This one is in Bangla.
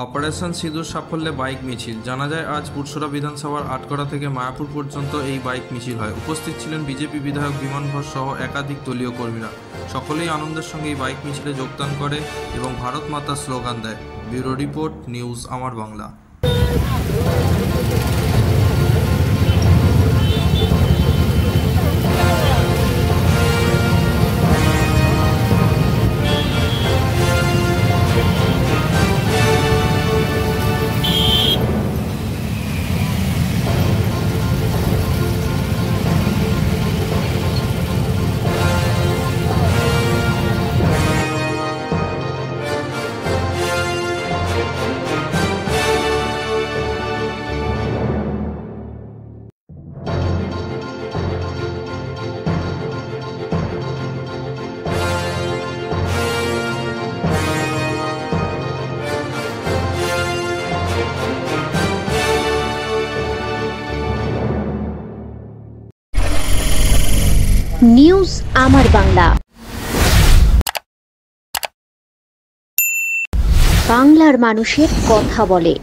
অপারেশন সিঁদুর সাফল্যে বাইক মিছিল। জানা যায় আজ পুরসরা বিধানসভার আটকড়া থেকে মায়াপুর পর্যন্ত এই বাইক মিছিল হয়। উপস্থিত ছিলেন বিজেপি বিধায়ক বিমান ঘোষ সহ একাধিক দলীয় কর্মীরা। সকলেই আনন্দের সঙ্গে এই বাইক মিছিলে যোগদান করে এবং ভারত মাতা স্লোগান দেয়। ব্যুরো রিপোর্ট, নিউজ আমার বাংলা। নিউজ আমার বাংলা, বাংলার মানুষের কথা বলে।